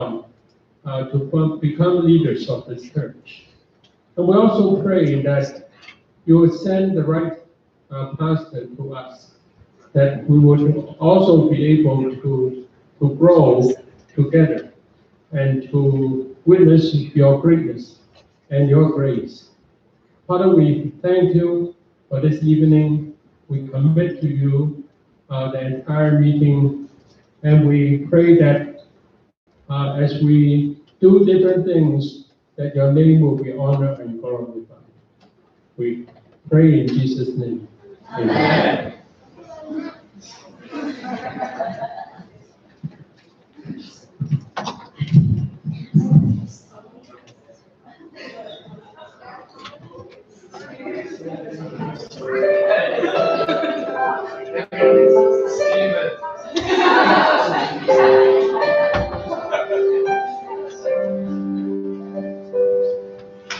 to become leaders of the church. And we also pray that you would send the right pastor to us, that we would also be able to grow together and to witness your greatness and your grace. Father, we thank you for this evening. We commit to you the entire meeting, and we pray that as we do different things, that your name will be honored and glorified. We pray in Jesus' name. Amen.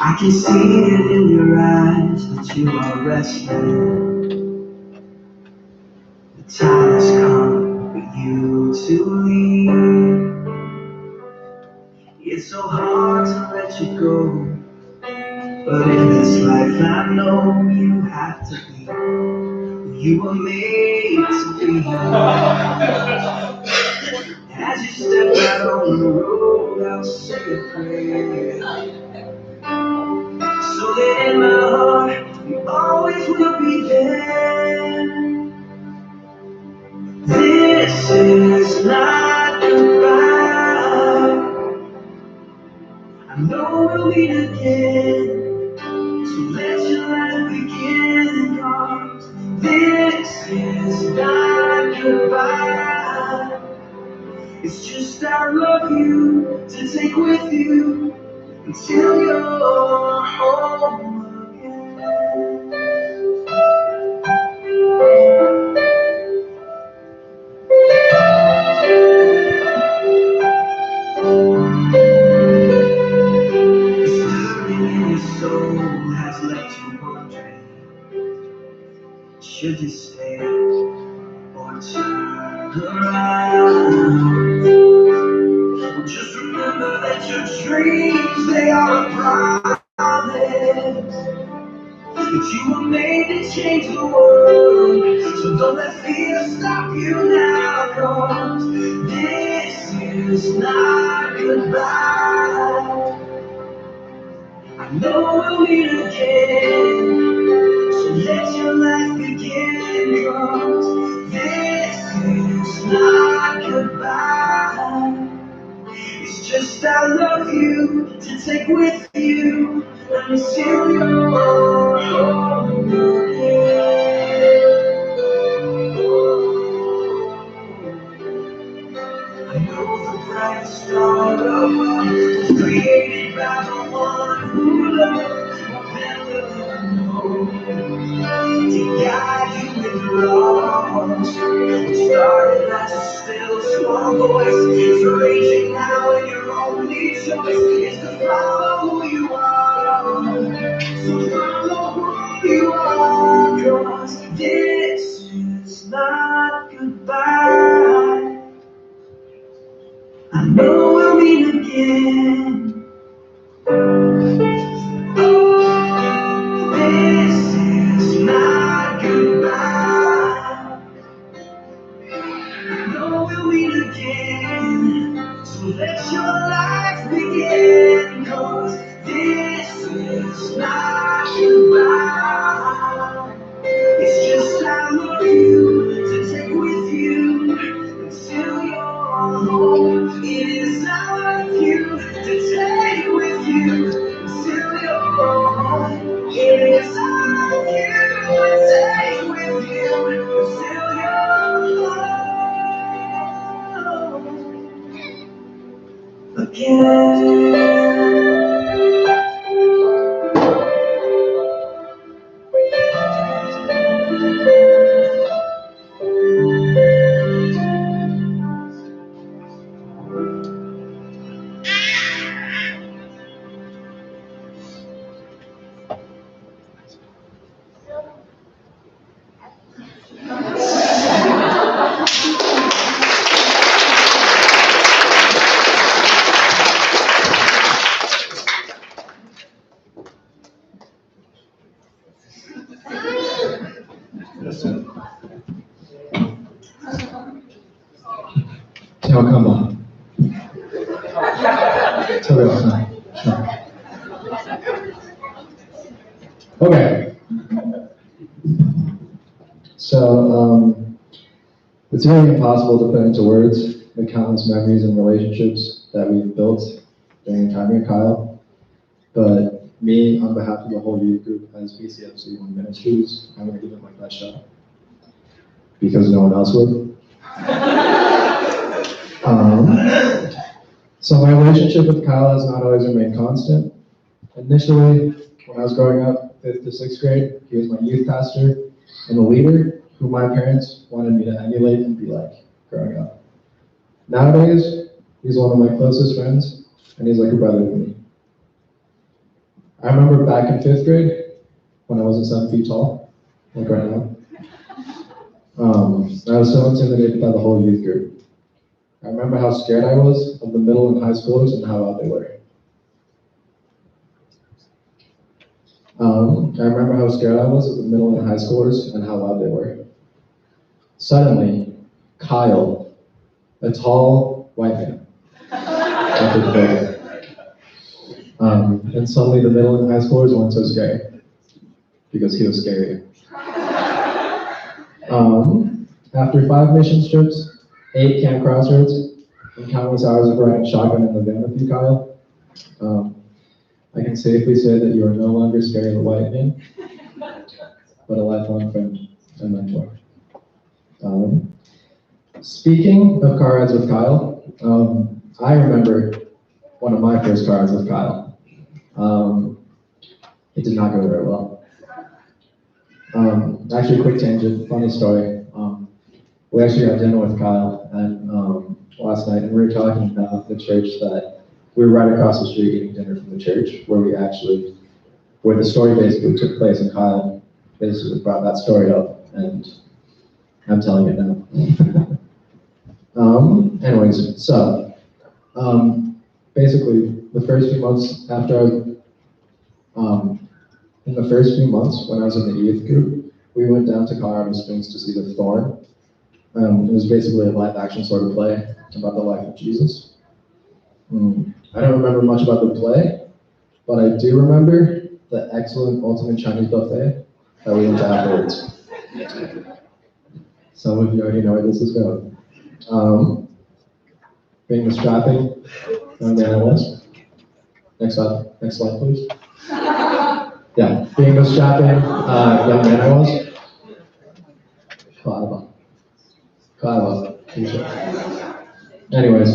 I can see it in your eyes that you are resting. The time has come for you to leave. It's so hard to let you go, but in this life I know you have to be who you were made to be. As you step out on the road, I'll say a prayer, so that in my heart you always will be there. This is not goodbye. I know we'll meet again, so let your life begin. 'Cause this is not goodbye. It's just I love you to take with you until you're home again. Has left you wondering, should you stay or turn around? Well, just remember that your dreams, they are a promise, that you were made to change the world. So don't let fear stop you now, 'cause this is not goodbye. I know we'll meet again, so let your life begin. 'Cause this is not goodbye. It's just I love you to take with you until you're home again. I know the bright star of love was created by the one who loved to guide you in the wrongs. It started as a still small voice, it's raging now, and your only choice is to follow who you are. So follow who you are, 'cause this is not goodbye. I know we'll meet again. This is not goodbye. I know we'll meet again. So let your life begin. 'Cause this is not goodbye. It's just I love you to take with you until you're home. It is I love you to take with you until you're home. It is I love you to take with you until you're home again. Okay. So, it's really impossible to put into words the countless memories and relationships that we've built during the time here, Kyle. But me, on behalf of the whole youth group as BCFC One Ministries, I'm going to give it my best shot. Because no one else would. So my relationship with Kyle has not always remained constant. Initially, when I was growing up, 5th to 6th grade, he was my youth pastor and a leader who my parents wanted me to emulate and be like growing up. Nowadays, he's one of my closest friends, and he's like a brother to me. I remember back in 5th grade, when I wasn't 7 feet tall, like right now, I was so intimidated by the whole youth group. I remember how scared I was of the middle and high schoolers and how loud they were. I remember how scared I was of the middle and high schoolers and how loud they were. Suddenly, Kyle, a tall white man, entered the building. And suddenly the middle and high schoolers weren't so scary, because he was scarier. After 5 mission trips, 8 camp crossroads, and countless hours of riding shotgun in the van with you, Kyle, I can safely say that you are no longer scared of the white man, but a lifelong friend and mentor. Speaking of car rides with Kyle, I remember one of my first car rides with Kyle. It did not go very well. Actually, a quick tangent, funny story. We actually had dinner with Kyle and last night, and we were talking about the church that we were right across the street eating dinner from the church, where the story basically took place, and Kyle basically brought that story up, and I'm telling it now. Anyways, so basically, the first few months in the first few months when I was in the youth group, we went down to Colorado Springs to see The Thorn. It was basically a live action sort of play about the life of Jesus. I don't remember much about the play, but I do remember the excellent ultimate Chinese buffet that we went to afterwards. Some of you already know where this is going. Being the strapping young man I was. Next slide, please. Yeah, being the strapping young man I was. Anyways,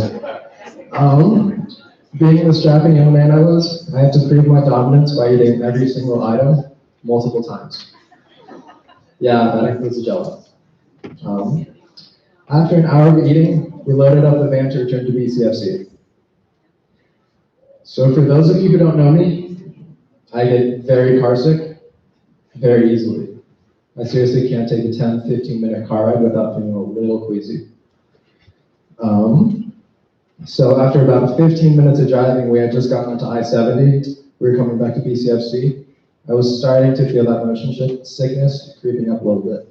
being the strapping young man I was, I had to prove my dominance by eating every single item multiple times. Yeah, that includes the Jello. After an hour of eating, we loaded up the van to return to BCFC. So for those of you who don't know me, I get very carsick very easily. I seriously can't take a 10-15 minute car ride without feeling a little queasy. So after about 15 minutes of driving, we had just gotten onto I-70. We were coming back to BCFC. I was starting to feel that motion sickness creeping up a little bit.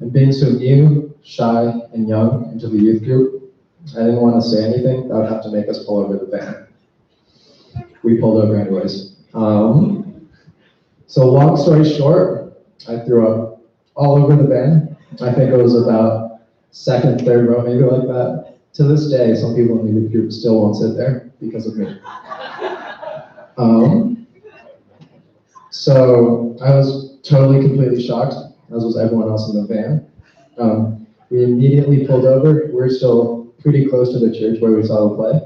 And being so new, shy, and young into the youth group, I didn't want to say anything that would have to make us pull over the van. We pulled over anyways. So long story short, I threw up all over the van. I think it was about second, third row, maybe like that. To this day, some people in the youth group still won't sit there because of me. So I was totally, completely shocked, as was everyone else in the van. We immediately pulled over. We were still pretty close to the church where we saw the play.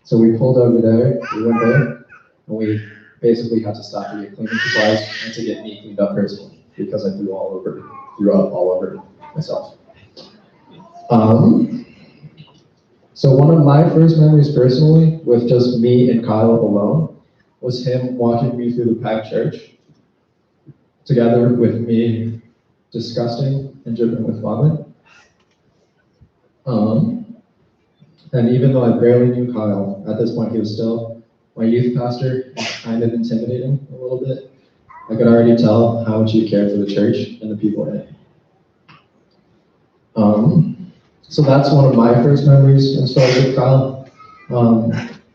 So we pulled over there, we went there, and we basically had to stop to get cleaning supplies and to get me cleaned up personally because I threw up all over myself. So one of my first memories personally, with just me and Kyle alone, was him walking me through the packed church, together with me disgusting and dripping with vomit. And even though I barely knew Kyle, at this point he was still my youth pastor, kind of intimidating a little bit. I could already tell how much he cared for the church and the people in it. So that's one of my first memories and stories with Kyle.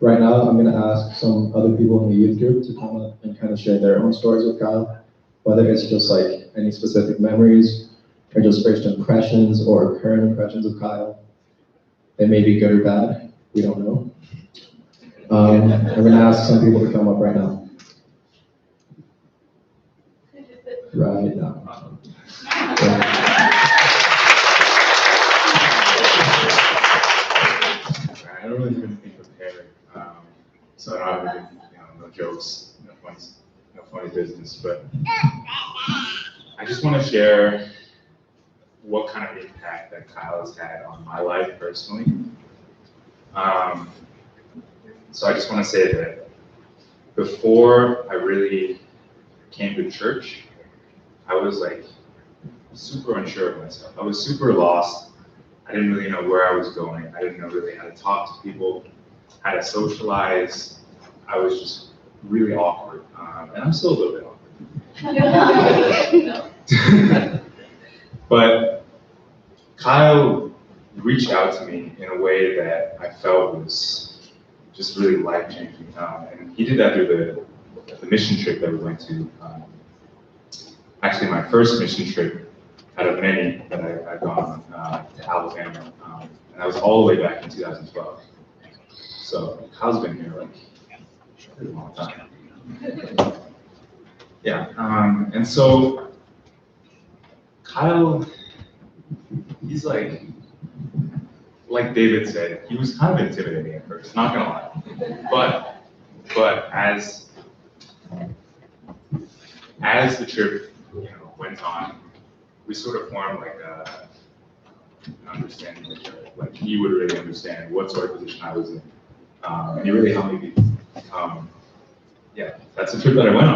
Right now, I'm going to ask some other people in the youth group to come up and kind of share their own stories with Kyle, whether it's just like any specific memories or just first impressions or current impressions of Kyle. They may be good or bad, we don't know. I'm going to ask some people to come up right now. Right now. I don't really have anything prepared, so I don't have any, no jokes, no funny business. But I just want to share what kind of impact that Kyle has had on my life personally. So I just want to say that before I really came to church, I was like super unsure of myself. I was super lost. I didn't really know where I was going. I didn't know really how to talk to people, how to socialize. I was just really awkward, and I'm still a little bit awkward. But Kyle reached out to me in a way that I felt was just really life-changing. And he did that through the mission trip that we went to. Actually, my first mission trip out of many that I've gone to Alabama, and that was all the way back in 2012. So Kyle's been here like a pretty long time. Yeah, and so Kyle, he's like David said, he was kind of intimidating at first, not gonna lie. But as the trip went on, we sort of formed like an understanding of each other. Like he would really understand what sort of position I was in, and he really helped me become. Yeah, that's the trip that I went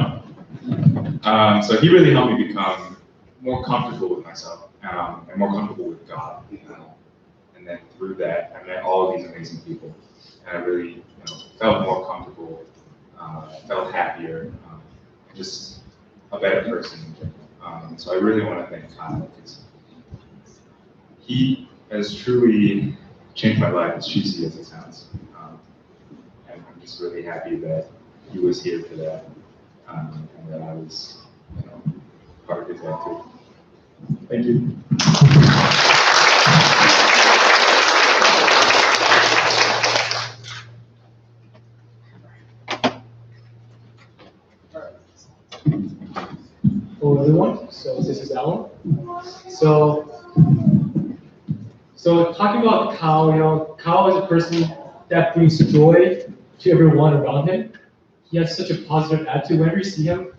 on. So he really helped me become more comfortable with myself and more comfortable with God. And then through that, I met all of these amazing people, and I really felt more comfortable, felt happier, just a better person in general. So I really want to thank Kyle because he has truly changed my life, as cheesy as it sounds. And I'm just really happy that he was here for that, and that I was part of his life too. Thank you. Hello everyone, so this is Alan. So talking about Kyle, Kyle is a person that brings joy to everyone around him. He has such a positive attitude whenever you see him.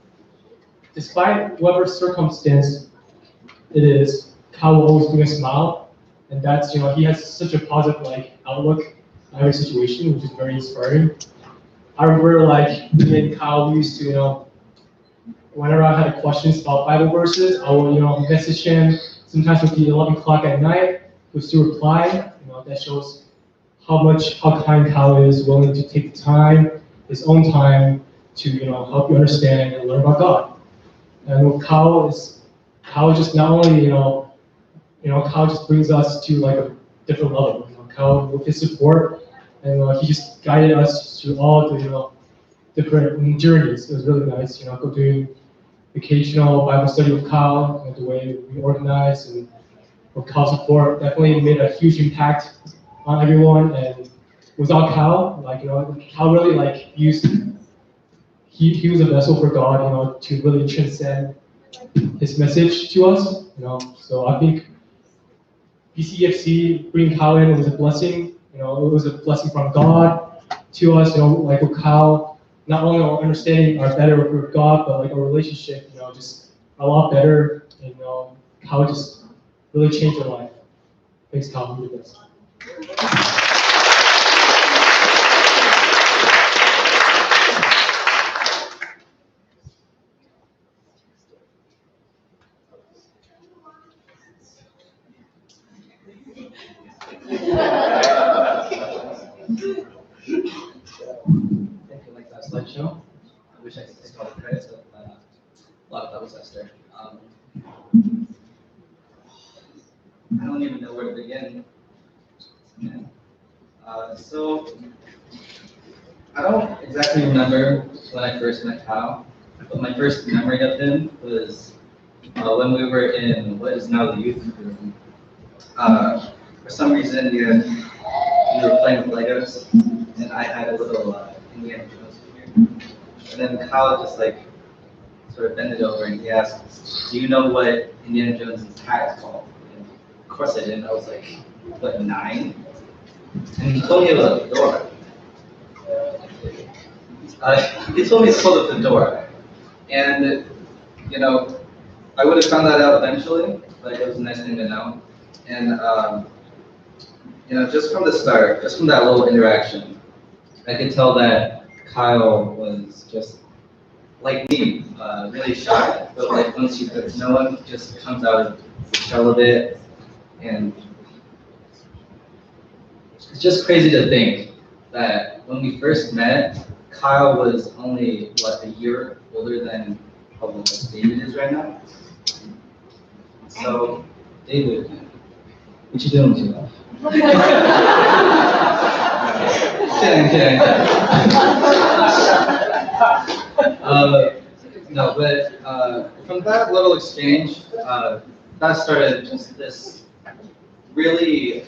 Despite whatever circumstance it is, Kyle will always bring a smile, and that's he has such a positive outlook on every situation, which is very inspiring. I remember me and Kyle, we used to whenever I had questions about Bible verses, I would message him. Sometimes it would be 11 o'clock at night. He would still reply. That shows how kind Kyle is, willing to take the time, his own time, to help you understand and learn about God. And with Kyle just not only Kyle just brings us to a different level. Kyle with his support, and he just guided us through all the different journeys. It was really nice, go doing occasional Bible study with Kyle, the way we organize, and with Kyle's support definitely made a huge impact on everyone. And without Kyle, Kyle really used, he was a vessel for God, to really transcend his message to us, So I think BCFC bringing Kyle in was a blessing, it was a blessing from God to us, with Kyle. Not only our understanding are better with God, but our relationship, just a lot better. And Kyle just really changed our life. Thanks, Kyle. You're the best. Slideshow. I wish I could take all the credits, but a lot of that was Esther. I don't even know where to begin. So don't exactly remember when I first met Kyle, but my first memory of him was when we were in what is now the youth room. For some reason, we were playing with Legos, and I had a little Indiana Jones figure. And then Kyle just like sort of bended over and he asked, "Do you know what Indiana Jones' hat is called?" And of course I didn't. I was like, what, 9? And he told me it was a fedora. He told me it's called a fedora. And, you know, I would have found that out eventually, but it was a nice thing to know. And, you know, just from the start, just from that little interaction, I could tell that Kyle was just like me, really shy. But like once you get to know him, he just comes out of the shell a bit. And it's just crazy to think that when we first met, Kyle was only, what, a year older than probably what David is right now. So, David, what you doing tonight? Kidding. No, but from that little exchange, that started just this really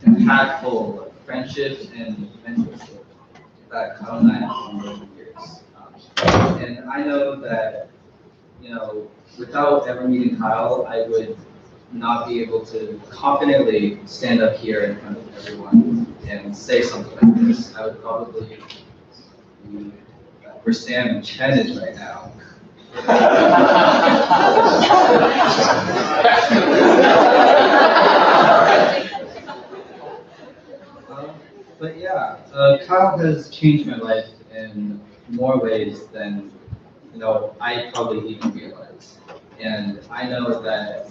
impactful friendship and mentorship that Kyle and I have over the years. And I know that, you know, without ever meeting Kyle, I would not be able to confidently stand up here in front of everyone and say something like this. I would probably be where Sam and Chen is right now. But yeah, Kyle has changed my life in more ways than, you know, I probably even realized. And I know that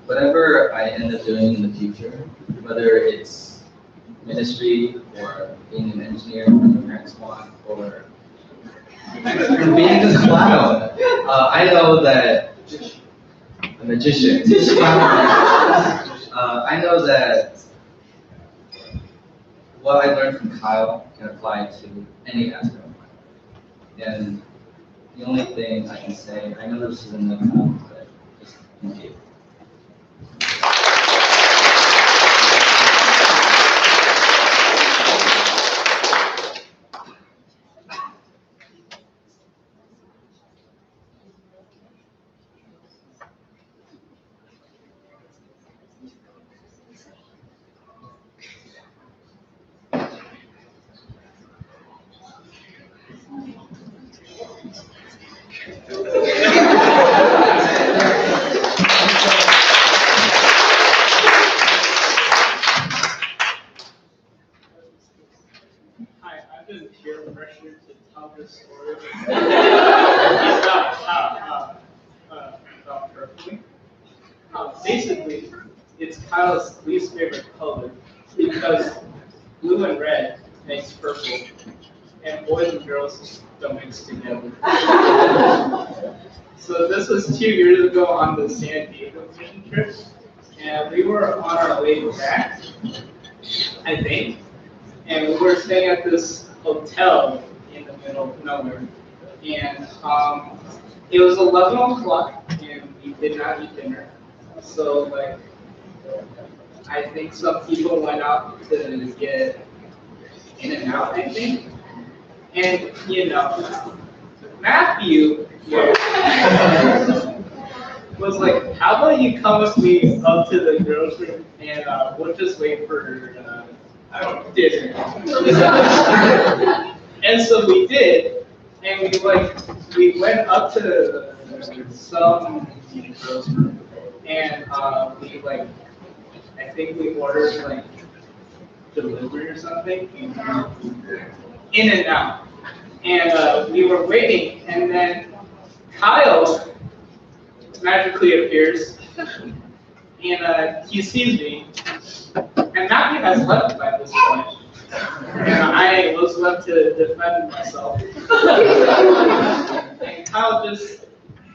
whatever I end up doing in the future, whether it's ministry or being an engineer like my parents want, or being a clown, I know that a magician. I know that what I learned from Kyle can apply to any aspect of life. And the only thing I can say, I know this is enough, but just thank you. Hi, I've been peer pressured to tell this story about purple. Basically, it's Kyle's least favorite color because blue and red makes purple, and boys and girls don't mix together. So this was 2 years ago on the San Diego mission trip, and we were on our way back, I think. And we were staying at this hotel in the middle of nowhere. And it was 11 o'clock and we did not eat dinner. So like, I think some people went out to get In-N-Out, I think. And you know, Matthew was like, how about you come with me up to the girls' room and we'll just wait for dinner. And so we did, and we went up to some girls' room, and I think we ordered delivery or something, In-N-Out. And we were waiting, and then Kyle magically appears, and he sees me, and Matthew has left by this point, and I was left to defend myself. And Kyle just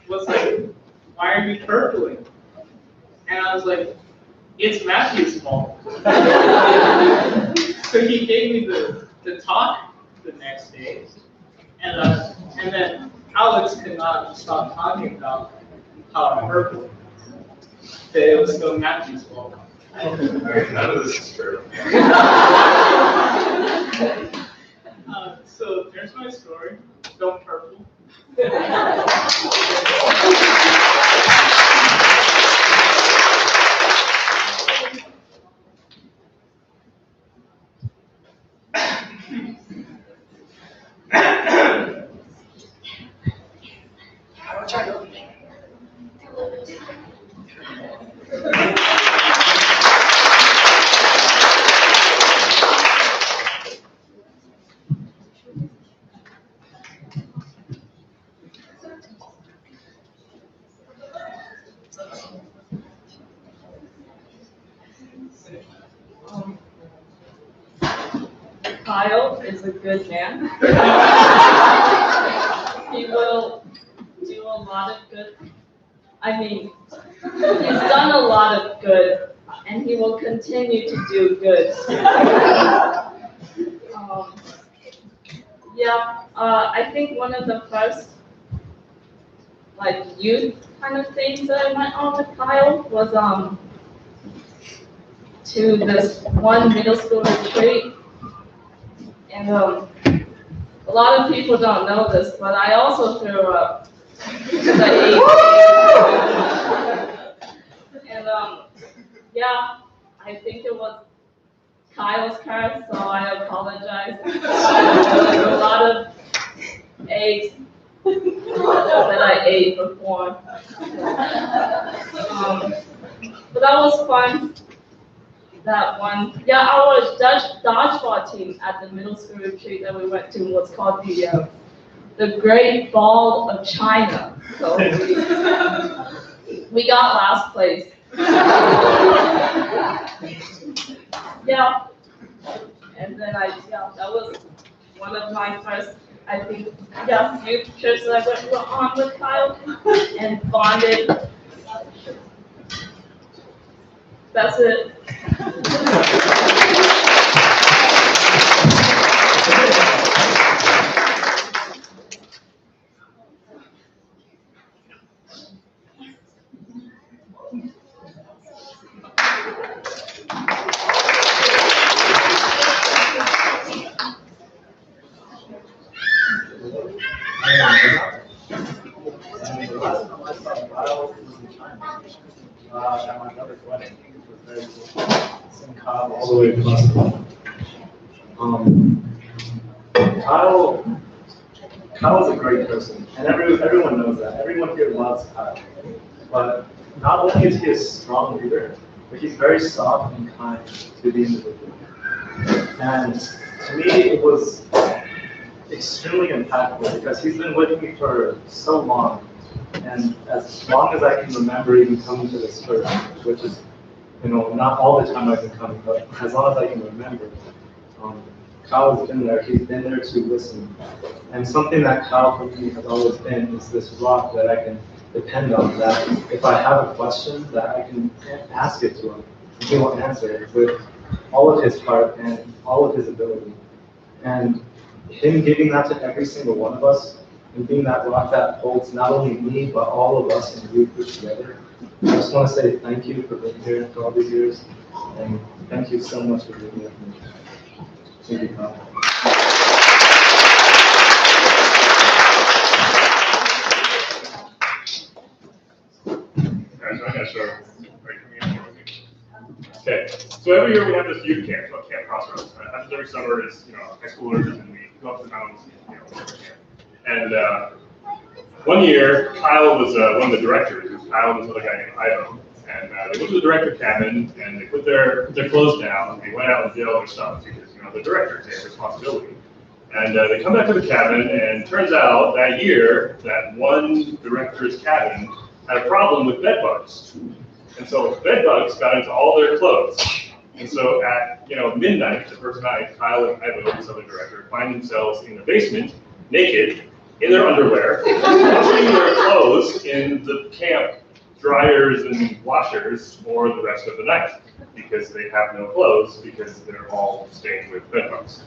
was like, "Why are you purpling?" And I was like, "It's Matthew's fault." So he gave me the to talk the next day, and then Alex could not stop talking about how purple. That it was still Matthew's fault. None of this is true. So there's my story. Don't purple. Kyle is a good man. He will do a lot of good. I mean, he's done a lot of good, and he will continue to do good. I think one of the first youth kind of things that I went on with Kyle was to this one middle school retreat. And a lot of people don't know this, but I also threw up because I ate. And I think it was Kyle's curse, so I apologize. There was a lot of eggs that I ate before. But that was fun. That one, our dodgeball team at the middle school retreat that we went to was called the Great Ball of China. So we got last place. And then that was one of my first, I think, youth trips that I went on with Kyle and bonded. That's it. At my mother's wedding, which was very cool. Seeing Kyle all the way across the world. Kyle's a great person, and everyone knows that. Everyone here loves Kyle. But not only is he a strong leader, but he's very soft and kind to the individual. And to me, it was extremely impactful because he's been with me for so long. And as long as I can remember even coming to this church, which is, not all the time I've been coming, but as long as I can remember, Kyle has been there. He's been there to listen. And something that Kyle for me has always been is this rock that I can depend on, that if I have a question, that I can ask it to him. And he will answer it with all of his heart and all of his ability. And him giving that to every single one of us, and being that rock that holds not only me, but all of us and you put together. I just want to say thank you for being here for all these years, and thank you so much for being with me. Thank you, Kyle. I'm going to start. Okay, so every year we have this youth camp called Camp Crossroads. It happens every summer. It's high schoolers, and we go up to the mountains, And one year, Kyle was one of the directors. Kyle was another guy named Ivo. And they went to the director cabin, and they put their clothes down, and they went out and did all their stuff because, the directors, they have responsibility. And they come back to the cabin, and it turns out that year, that one director's cabin had a problem with bed bugs. And so bed bugs got into all their clothes. And so at midnight, the first night, Kyle and Ivo, this other director, find themselves in the basement, naked, in their underwear, washing their clothes in the camp dryers and washers for the rest of the night because they have no clothes because they're all stained with bed bugs.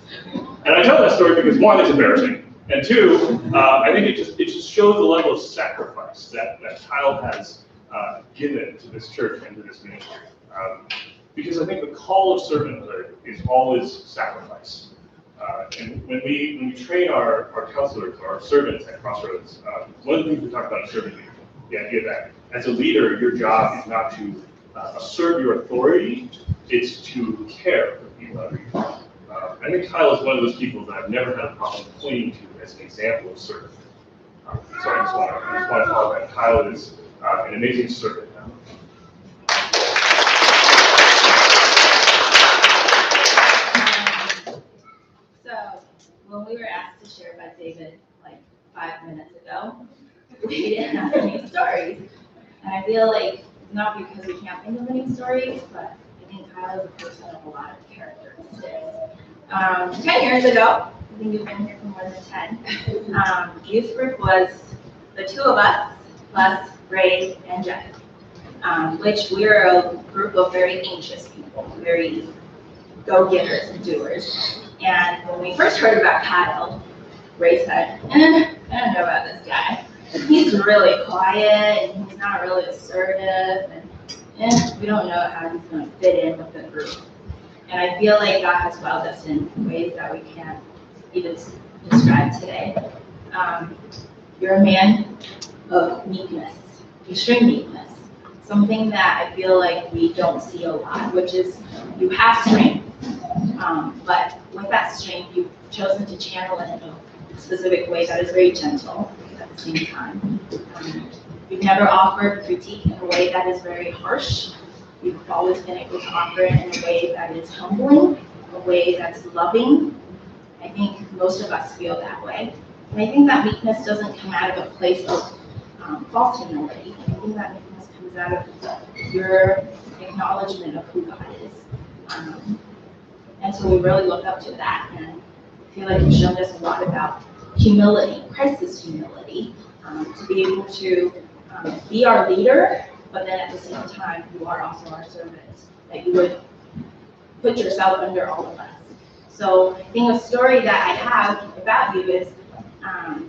And I tell that story because one, it's embarrassing, and two, I think it just shows the level of sacrifice that Kyle has given to this church and to this ministry. Because I think the call of servanthood is always sacrifice. And when we train our counselors, our servants at Crossroads, one of the things we talk about is servant leadership. The idea that as a leader, your job is not to assert your authority, it's to care for people that are I think Kyle is one of those people that I've never had a problem pointing to as an example of servant. So I just want to call that Kyle is an amazing servant. So when we were asked to share by David like 5 minutes ago, we didn't have any stories. And I feel like not because we can't think of any stories, but I think Kyle is a person of a lot of characteristics. 10 years ago, I think you've been here for more than 10, youth group was the two of us, plus Ray and Jeff, which we are a group of very anxious people, very go-getters and doers. And when we first heard about Kyle, Ray said, I don't know about this guy. He's really quiet, and he's not really assertive, and we don't know how he's going to fit in with the group. And I feel like God has wowed us in ways that we can't even describe today. You're a man of meekness, extreme meekness, something that I feel like we don't see a lot, which is you have strength, but with that strength, you've chosen to channel it in a specific way that is very gentle at the same time. You've never offered critique in a way that is very harsh. You've always been able to offer it in a way that is humbling, a way that's loving. I think most of us feel that way. And I think that meekness doesn't come out of a place of false humility. I think that meekness comes out of your acknowledgement of who God is. And so we really look up to that, and I feel like you've shown us a lot about humility, Christ's humility, to be able to be our leader, but then at the same time, you are also our servant, that you would put yourself under all of us. So I think a story that I have about you is, I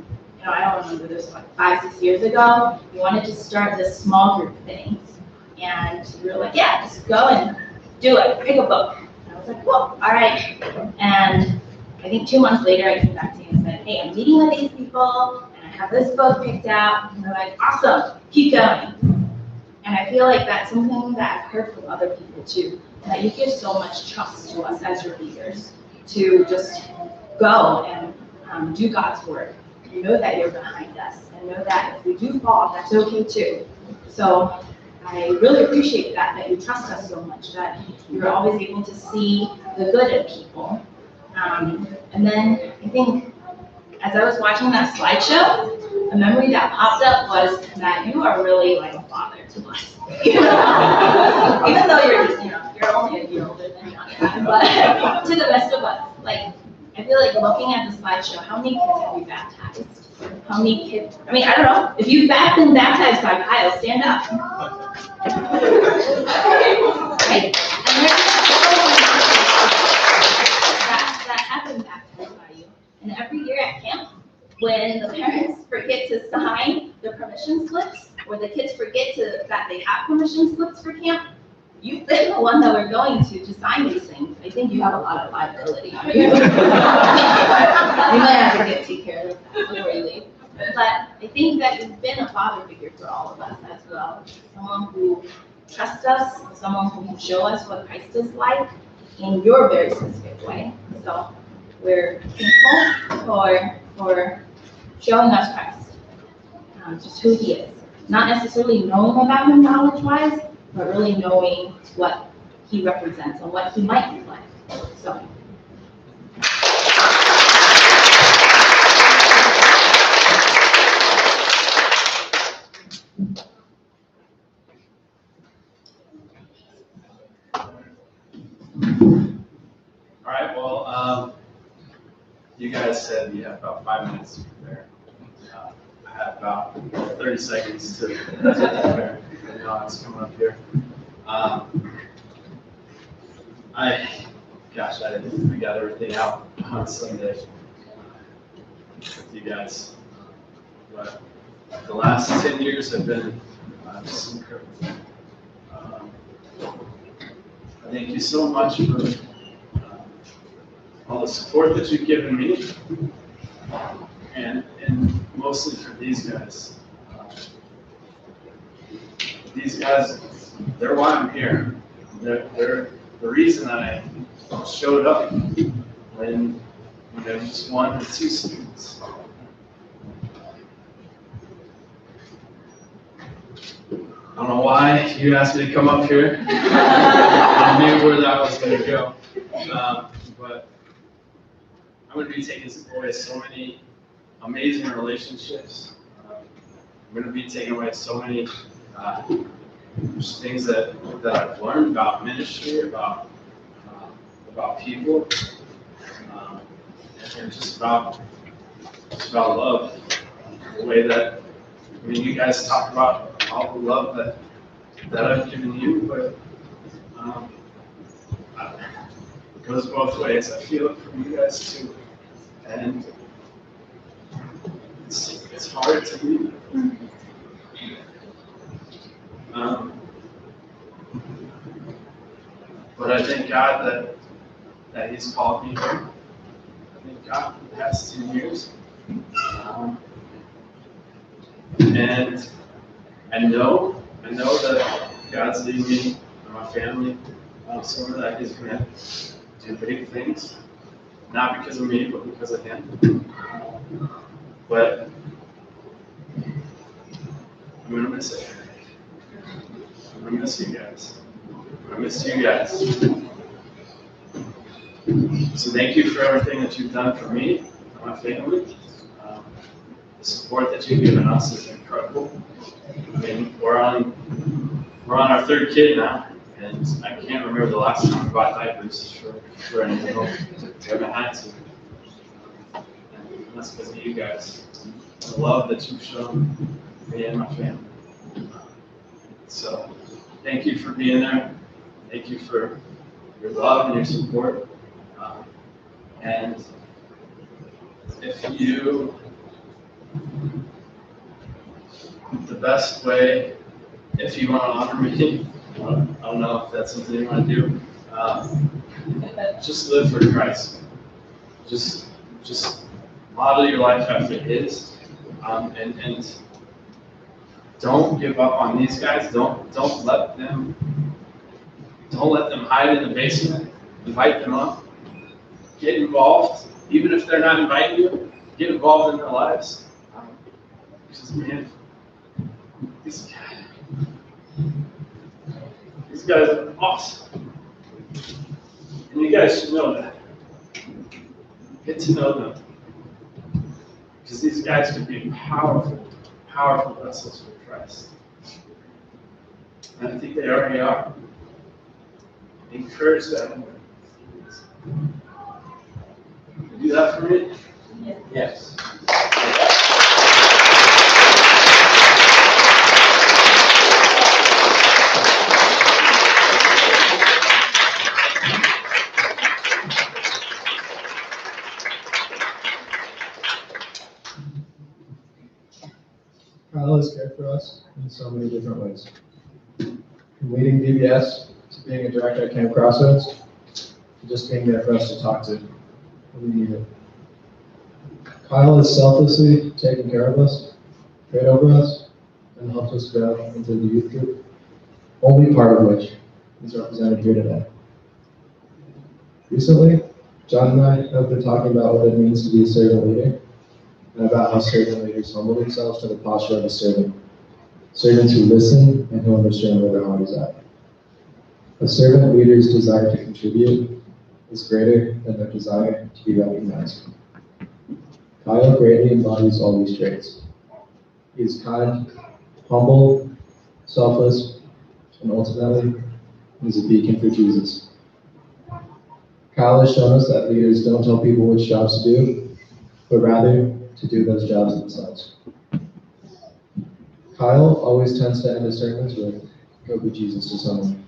don't remember this, like 5-6 years ago, you wanted to start this small group thing. And we were like, yeah, just go and do it, pick a book. And I was like, cool, all right. And I think 2 months later, I came back to you and said, hey, I'm meeting with these people, and I have this book picked out. And they're like, awesome, keep going. And I feel like that's something that I've heard from other people too, that you give so much trust to us as your leaders to just go and do God's work. You know that you're behind us, and know that if we do fall, that's okay too. So I really appreciate that you trust us so much, that you're always able to see the good in people. And then I think as I was watching that slideshow, a memory that popped up was that you are really like a father to us. Even though you're just, you're only a year older than John, but to the rest of us, like, I feel like looking at the slideshow, how many kids have you baptized? How many kids, I mean, I don't know, if you've been baptized by Kyle, stand up. Right? And there's that have been baptized by you. And every year at camp, when the parents forget to sign the permission slips, or the kids forget that they have permission slips for camp, you've been the one that we're going to sign these things. I think you have a lot of liability on you. You might have to take care of that before you leave. But I think that you've been a father figure for all of us as well. Someone who trusts us, someone who can show us what Christ is like in your very specific way. So we're thankful for showing us Christ, just who he is. Not necessarily knowing about him knowledge-wise, but really knowing what he represents and what he might be like. So. All right, well, you guys said you have about 5 minutes to prepare. I have about 30 seconds to prepare. It's coming up here. gosh, we got everything out on Sunday with you guys. But the last 10 years have been just incredible. I thank you so much for all the support that you've given me, and mostly for these guys. These guys, they're why I'm here. They're the reason that I showed up when there was just 1 or 2 students. I don't know why you asked me to come up here. I knew where that was going to go. But I'm going to be taking away so many amazing relationships. I'm going to be taking away so many things that I've learned about ministry, about people, and just about love. The way that, I mean, you guys talk about all the love that I've given you, but it goes both ways. I feel it from you guys too, and it's hard to leave. But I thank God that He's called me here. I thank God for the past 2 years. And I know that God's leading me and my family somewhere that He's going to do big things. Not because of me, but because of Him. But I'm going to miss it. I'm going to miss you guys. I miss you guys. So thank you for everything that you've done for me and my family. The support that you've given us is incredible. I mean, we're on our 3rd kid now, and I can't remember the last time we bought diapers for anything. We haven't had to. And that's because of you guys. The love that you've shown me and my family. So thank you for being there. Thank you for your love and your support. And the best way, if you want to honor me, I don't know if that's something you want to do, just live for Christ. Just model your life after His, and don't give up on these guys. Don't let them hide in the basement. Invite them up. Get involved, even if they're not inviting you. Get involved in their lives. Because man, these guys are awesome, and you guys should know that. Get to know them, because these guys could be powerful vessels for Christ. And I think they already are. Encourage them. Do that for me? Yes. Kyle has cared for us in so many different ways. From leading VBS to being a director at Camp Crossroads, to just being there for us to talk to when we need it. Kyle has selflessly taken care of us, prayed over us, and helped us grow into the youth group, only part of which is represented here today. Recently, John and I have been talking about what it means to be a servant leader, and about how servant leaders humble themselves to the posture of a servant. Servants who listen and who understand where their heart is at. A servant leader's desire to contribute is greater than their desire to be recognized. Kyle greatly embodies all these traits. He is kind, humble, selfless, and ultimately, he is a beacon for Jesus. Kyle has shown us that leaders don't tell people which jobs to do, but rather to do those jobs themselves. Kyle always tends to end his sermons with, "Go be Jesus" to someone.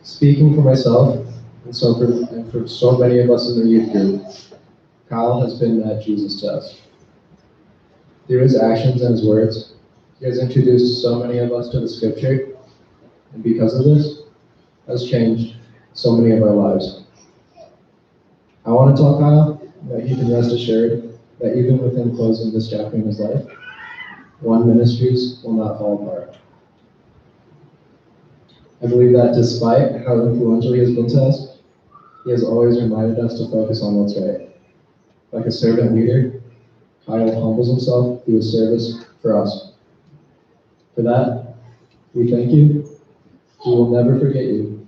Speaking for myself, And for so many of us in the youth group, Kyle has been that Jesus to us. Through his actions and his words, he has introduced so many of us to the scripture, and because of this, has changed so many of our lives. I want to tell Kyle that he can rest assured that even with him closing this chapter in his life, One Ministries will not fall apart. I believe that despite how influential he has been to us, he has always reminded us to focus on what's right. Like a servant leader, Kyle humbles himself through his service for us. For that, we thank you. We will never forget you,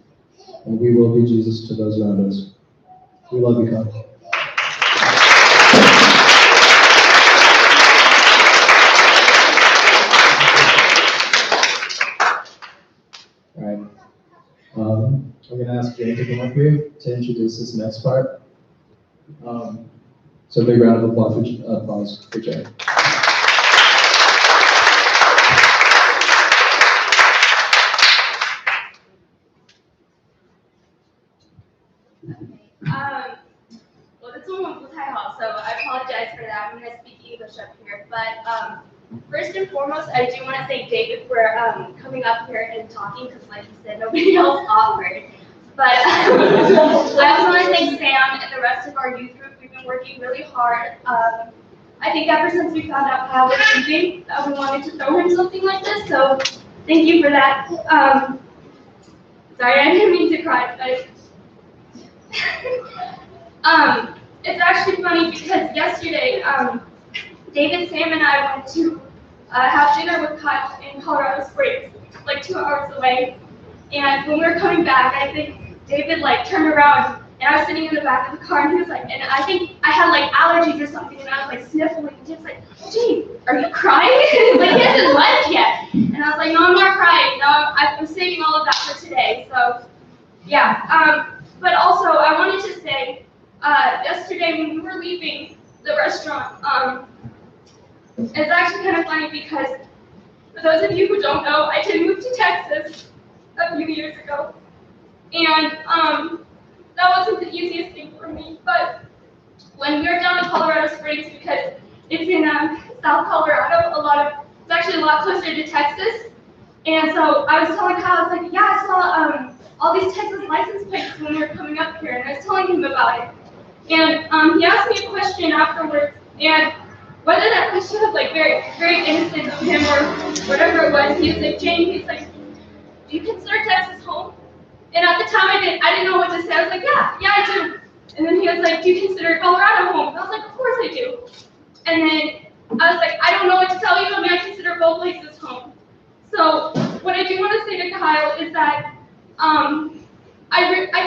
and we will be Jesus to those around us. We love you, Kyle. All right. I'm going to ask Jay to come up here to introduce this next part. So big round of applause for Jay. Well, this one won't太好, so I apologize for that. I'm going to speak English up here. But first and foremost, I do want to thank David for coming up here and talking, because like he said, nobody else offered. But I also want to thank Sam and the rest of our youth group. We've been working really hard. I think ever since we found out Kyle was leaving, we wanted to throw him something like this, so thank you for that. Sorry, I didn't mean to cry, but it's actually funny because yesterday, David, Sam, and I went to have dinner with Kyle in Colorado Springs, like 2 hours away. And when we were coming back, I think David like turned around, and I was sitting in the back of the car, and he was like, and I think I had like allergies or something, and I was like sniffling, and he was like, "Gee, are you crying?" Like he hasn't left yet. And I was like, "No, I'm not crying. No, I'm saving all of that for today." So, yeah. But also, I wanted to say, yesterday when we were leaving the restaurant, it's actually kind of funny because for those of you who don't know, I did move to Texas a few years ago, and that wasn't the easiest thing for me. But when we were down in Colorado Springs, because it's in South Colorado, it's actually a lot closer to Texas, and so I was telling Kyle, I was like, yeah, I saw all these Texas license plates when we were coming up here, and I was telling him about it. And he asked me a question afterwards, and whether that question was like very, very innocent of him or whatever it was, he was like, "Jane," he's like, "Do you consider Texas home?" And at the time I didn't know what to say. I was like, yeah, I do. And then he was like, "Do you consider Colorado home?" And I was like, "Of course I do." And then I was like, "I don't know what to tell you. I mean, I consider both places home." So what I do want to say to Kyle is that I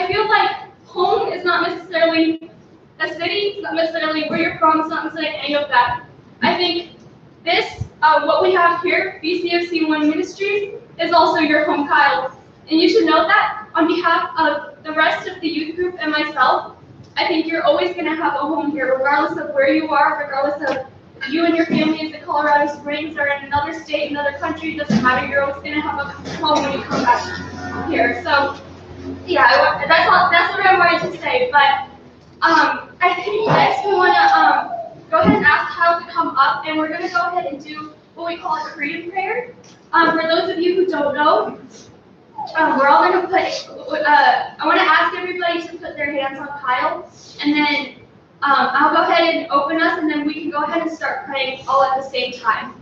feel like home is not necessarily a city, it's not necessarily where you're from, it's not necessarily any of that. I think this, what we have here, BCFC One Ministries, is also your home, Kyle. And you should know that on behalf of the rest of the youth group and myself, I think you're always going to have a home here, regardless of where you are, regardless of if you and your family is in Colorado Springs or in another state, another country, it doesn't matter, you're always going to have a home when you come back here. So, yeah, that's what I wanted to say. But I think next we want to go ahead and ask Kyle to come up, and we're going to go ahead and do what we call a freedom prayer. For those of you who don't know, we're all going to put, I want to ask everybody to put their hands on Kyle, and then I'll go ahead and open us, and then we can go ahead and start praying all at the same time.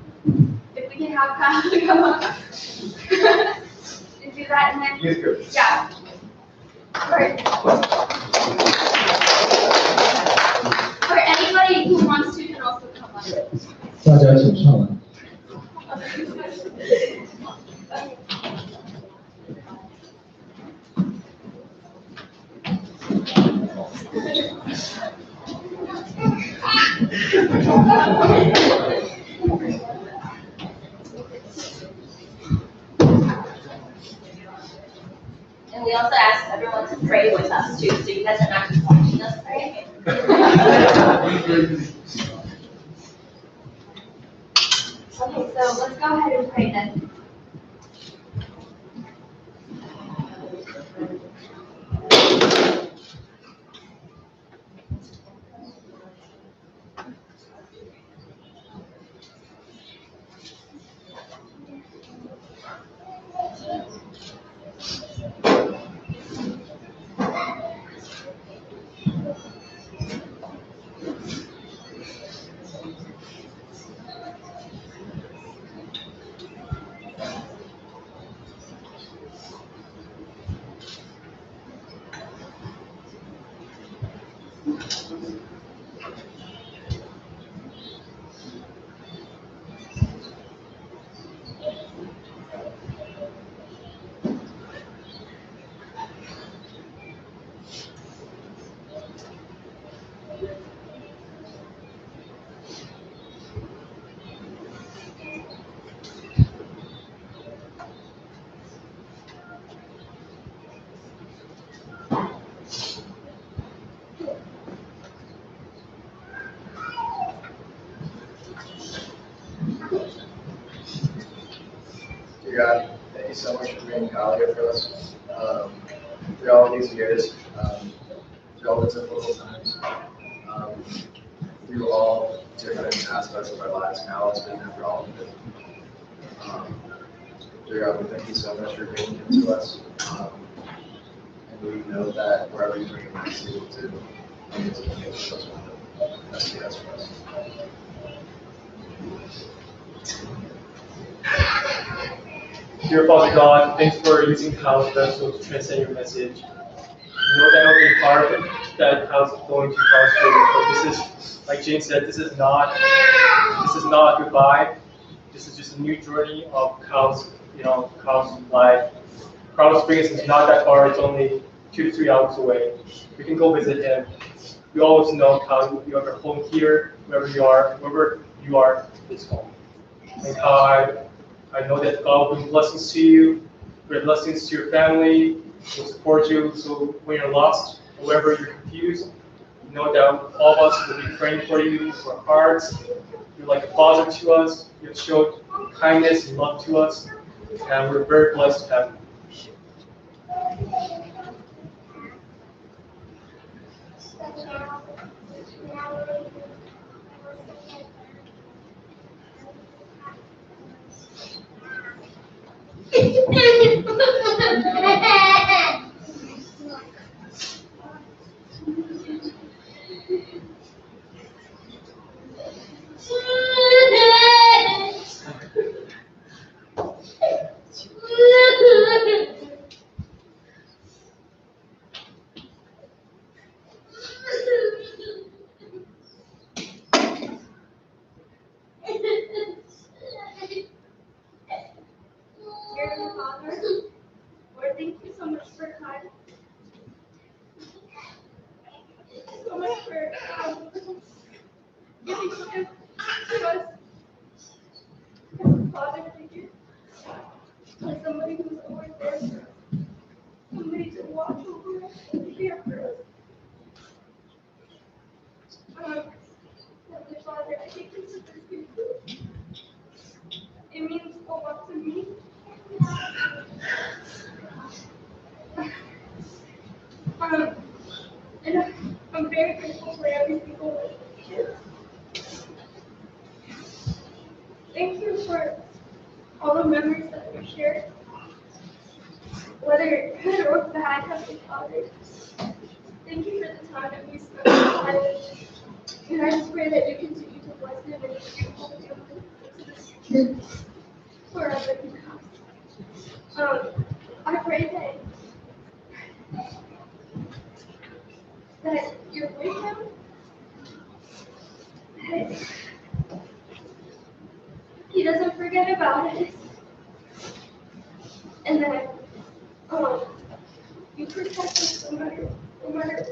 If we can have Kyle to come up and do that, and then, yeah. All right. Or anybody who wants to can also come up. 大家请上来。And we also ask everyone to pray with us too, so you guys are not just watching us pray. Okay, so let's go ahead and pray then. Dear God, thank you so much for bringing Kyle here for us. Through all these years, through all the difficult times, through all different aspects of our lives, Kyle has been there for all of it. Dear God, we thank you so much for bringing him to us. And we know that wherever you bring him, he's able to make us one of the best he has for us. Dear Father God, thanks for using Kyle's vessel to transcend your message. You know that open heart that Kyle's going to God's children, but this is, like James said, this is not goodbye. This is just a new journey of Kyle's life. Colorado Springs is not that far, it's only 2 to 3 hours away. We can go visit him. We always know Kyle, you have a home here, wherever you are, it's home. And Kyle, I know that God will bring blessings to you, bring blessings to your family, will support you. So when you're lost, or wherever you're confused, know that all of us will be praying for you, for our hearts. You're like a father to us. You have showed kindness and love to us, and we're very blessed to have you. Lord, thank you so much for Kyle. Thank you so much for giving him to us as a father figure, as somebody who's always there for us, somebody to watch over us and care for us. Heavenly Father, I think this is good. It means a lot to me. And I'm very grateful for every single one of you. Thank you for all the memories that we shared, whether good or bad, Heavenly Father. Thank you for the time that we spent together. And I just pray that you continue to bless him and you hold him to this forever in the house. I pray that you're with him, that he doesn't forget about it, and that you protect us no matter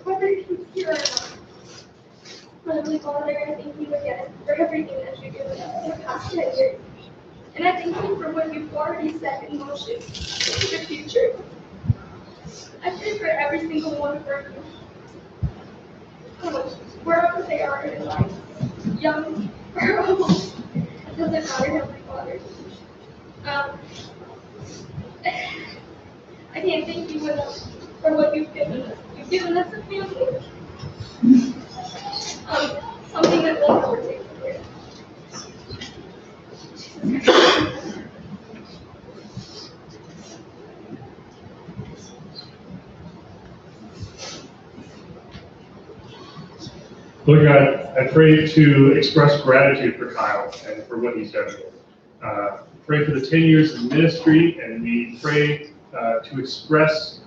whether he's here or not. Heavenly Father, I thank you again for everything that you've given us in the past 10 years. And I thank you for what you've already set in motion into the future. I pray for every single one of our youth, wherever they are in life, young or old, it doesn't matter, Heavenly Father. I can't thank you enough for what you've given us. You've given us a family. Something that we'll never take for granted. Lord God, I pray to express gratitude for Kyle and for what he's done. Pray for the 10 years of ministry, and we pray to express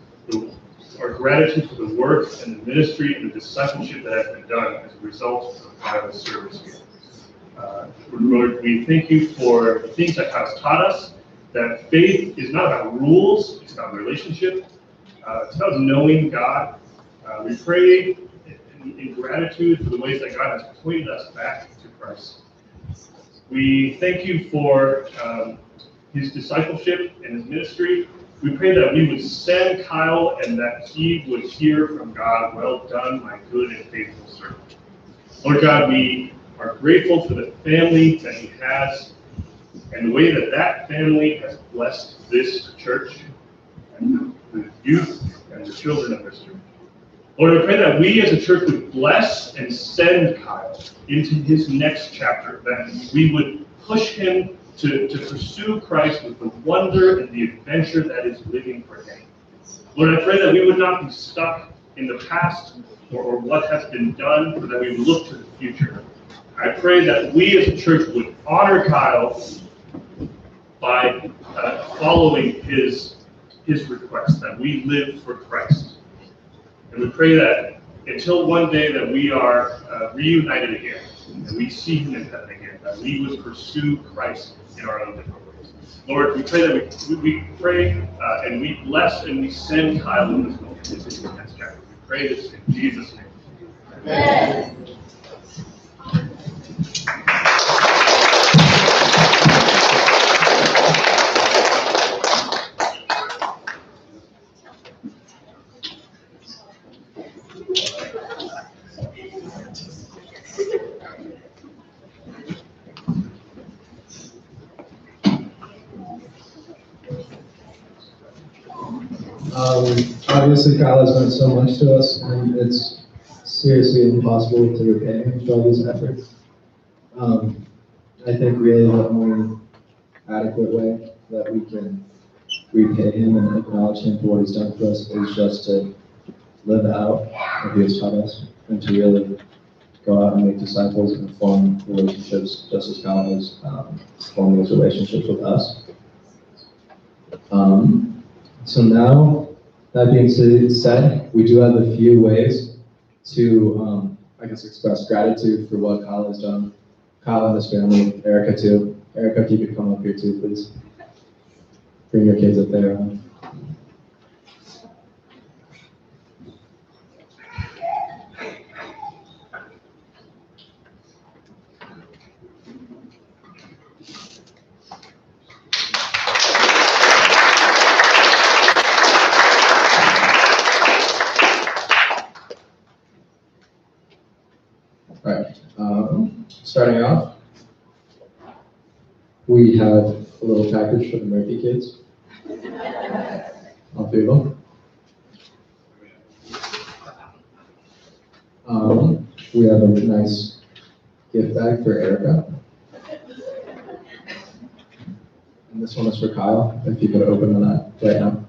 our gratitude for the work and the ministry and the discipleship that has been done as a result of Kyle's service here. Lord, we thank you for the things that Kyle's taught us, that faith is not about rules, it's about relationship. It's about knowing God. We pray in gratitude for the ways that God has pointed us back to Christ. We thank you for his discipleship and his ministry. We pray that we would send Kyle and that he would hear from God, "Well done, my good and faithful servant." Lord God, we are grateful for the family that he has. and the way that that family has blessed this church and the youth and the children of this church. Lord, I pray that we as a church would bless and send Kyle into his next chapter, that we would push him to pursue Christ with the wonder and the adventure that is living for him. Lord, I pray that we would not be stuck in the past or what has been done, but that we would look to the future. I pray that we as a church would honor Kyle by following his request, that we live for Christ. And we pray that until one day that we are reunited again, and we see him in heaven again, that we would pursue Christ in our own different ways. Lord, we pray that we pray and we bless and we send Kyle in this moment into the next chapter. We pray this in Jesus' name. Amen. Obviously, Kyle has meant so much to us, and it's seriously impossible to repay him for all these efforts. I think really the only adequate way that we can repay him and acknowledge him for what he's done for us is just to live out what he has taught us, and to really go out and make disciples and form relationships just as Kyle has formed those relationships with us. So now, that being said, we do have a few ways to, express gratitude for what Kyle has done. Kyle and his family, Erica too. Erica, if you could come up here too, please. Bring your kids up there. Starting off, we have a little package for the Murphy kids. All three of them. We have a nice gift bag for Erica. And this one is for Kyle, if you could open that right now.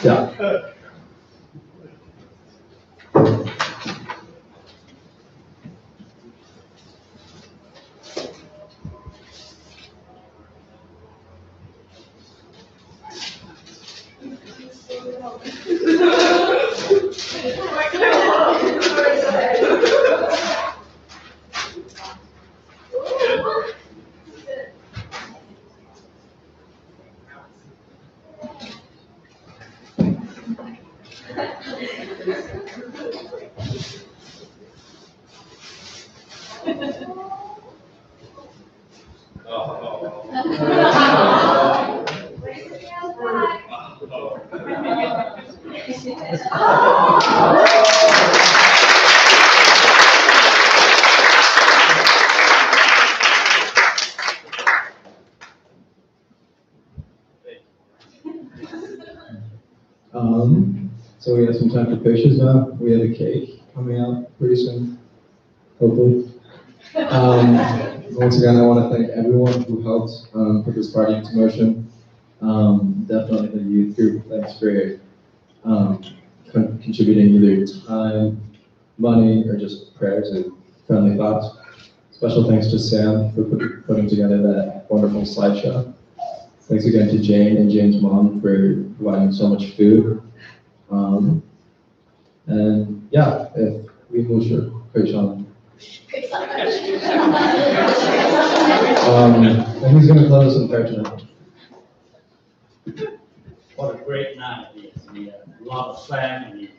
Yeah. So we have some time for pictures now. We have a cake coming out pretty soon, hopefully. Once again, I want to thank everyone who helped put this party into motion. Definitely the youth group. Thanks for contributing either time, money, or just prayers and friendly thoughts. Special thanks to Sam for putting together that wonderful slideshow. Thanks again to Jane and Jane's mom for providing so much food. And yeah, if we move to Sean. And he's going to close in prayer tonight. What a great night it is. We have a lot of family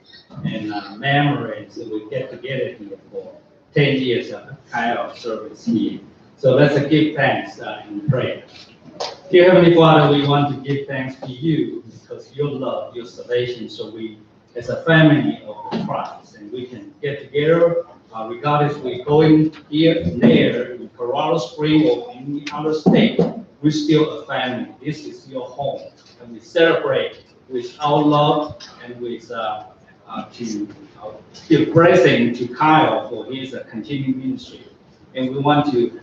and memories that we get together here for 10 years of Kyle service here. So let's give thanks in prayer. Dear Heavenly Father, we want to give thanks to you because your love, your salvation, so we, as a family of Christ, and we can get together regardless we're going here and there, in Colorado Springs or any other state, we're still a family. This is your home. And we celebrate with our love and with to give blessing to Kyle for his continuing ministry. And we want to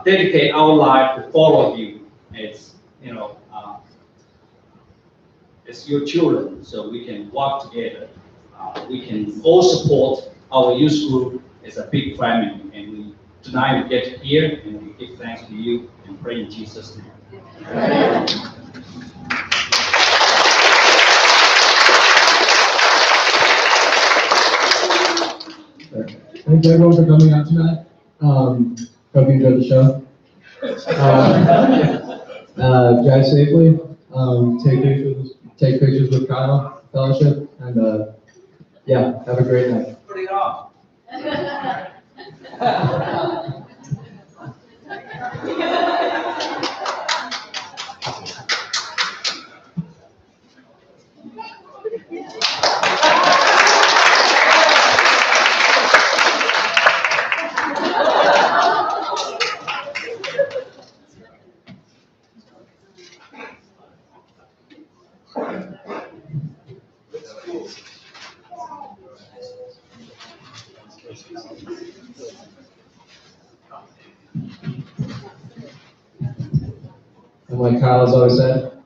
dedicate our life to follow you as, as your children, so we can walk together. We can all support our youth group as a big family. And tonight we get here and we give thanks to you and pray in Jesus' name. Amen. Thank you everyone for coming out tonight. Hope you enjoyed the show. Drive safely. Take pictures with Kyle Fellowship, and yeah, have a great night. Put it off. And like Kyle has always said,